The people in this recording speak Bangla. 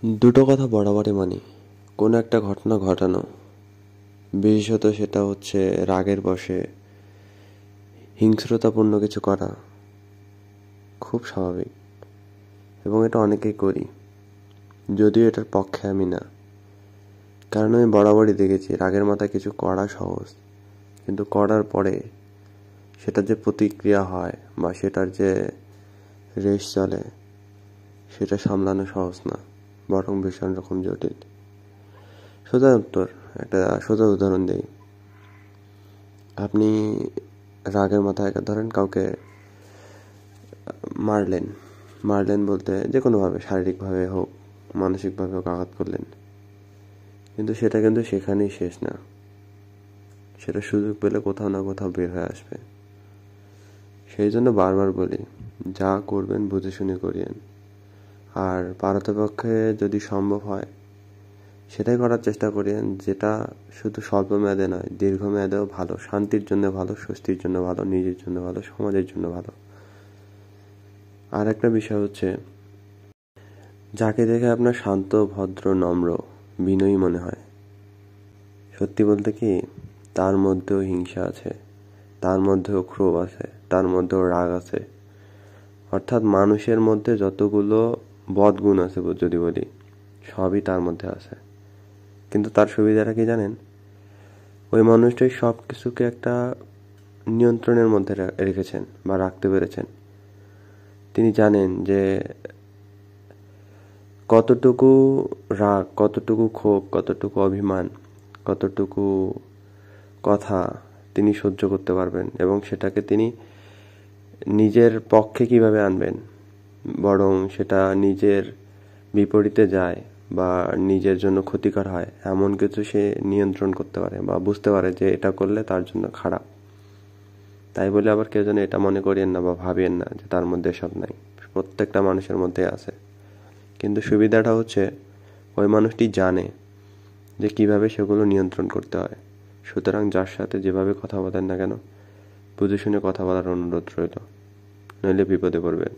দুটো কথা বরাবরই মানি। কোনো একটা ঘটনা ঘটানো, বিশেষত সেটা হচ্ছে রাগের বশে হিংস্রতাপূর্ণ কিছু করা, খুব স্বাভাবিক এবং এটা অনেকেই করি, যদিও এটার পক্ষে আমি না। কারণ আমি বরাবরই দেখেছি রাগের মাথায় কিছু করা সহজ, কিন্তু করার পরে সেটার যে প্রতিক্রিয়া হয় বা সেটার যে রেশ চলে সেটা সামলানো সহজ না, বরং ভীষণ রকম জটিল। একটা সোজা উদাহরণ দিই। আপনি রাগের মাথায় ধরেন কাউকে মারলেন মারলেন বলতে যে কোনোভাবে, শারীরিকভাবে হোক মানসিকভাবে হোক আঘাত করলেন, কিন্তু সেটা কিন্তু সেখানেই শেষ না। সেটা সুযোগ পেলে কোথাও না কোথাও বের হয়ে আসবে। সেই জন্য বারবার বলি, যা করবেন বুঝে শুনে করিয়েন। আর পারতপক্ষে যদি সম্ভব হয় সেটাই করার চেষ্টা করিয়েন, যেটা শুধু স্বল্প মেয়াদে নয়, দীর্ঘমেয়াদেও ভালো, শান্তির জন্য ভালো, স্বস্তির জন্য ভালো, নিজের জন্য ভালো, সমাজের জন্য ভালো। আর একটা বিষয় হচ্ছে, যাকে দেখে আপনার শান্ত, ভদ্র, নম্র, বিনয়ী মনে হয়, সত্যি বলতে কি তার মধ্যেও হিংসা আছে, তার মধ্যেও ক্ষোভ আছে, তার মধ্যেও রাগ আছে। অর্থাৎ মানুষের মধ্যে যতগুলো বদগুণ আছে যদি বলি, সবই তার মধ্যে আছে। কিন্তু তার সুবিধাটা কি জানেন? ওই মানুষটাই সব কিছুকে একটা নিয়ন্ত্রণের মধ্যে রেখেছেন বা রাখতে পেরেছেন। তিনি জানেন যে কতটুকু রাগ, কতটুকু ক্ষোভ, কতটুকু অভিমান, কতটুকু কথা তিনি সহ্য করতে পারবেন এবং সেটাকে তিনি নিজের পক্ষে কিভাবে আনবেন, বরং সেটা নিজের বিপরীতে যায় বা নিজের জন্য ক্ষতিকর হয় এমন কিছু সে নিয়ন্ত্রণ করতে পারে বা বুঝতে পারে যে এটা করলে তার জন্য খারাপ। তাই বলে আবার কেউ যেন এটা মনে করিয়েন না বা ভাবিয়েন না যে তার মধ্যে সব নাই, প্রত্যেকটা মানুষের মধ্যে আছে। কিন্তু সুবিধাটা হচ্ছে ওই মানুষটি জানে যে কিভাবে সেগুলো নিয়ন্ত্রণ করতে হয়। সুতরাং যার সাথে যেভাবে কথা বলেন না কেন, বুঝে শুনে কথা বলার অনুরোধ রইল, নইলে বিপদে পড়বেন।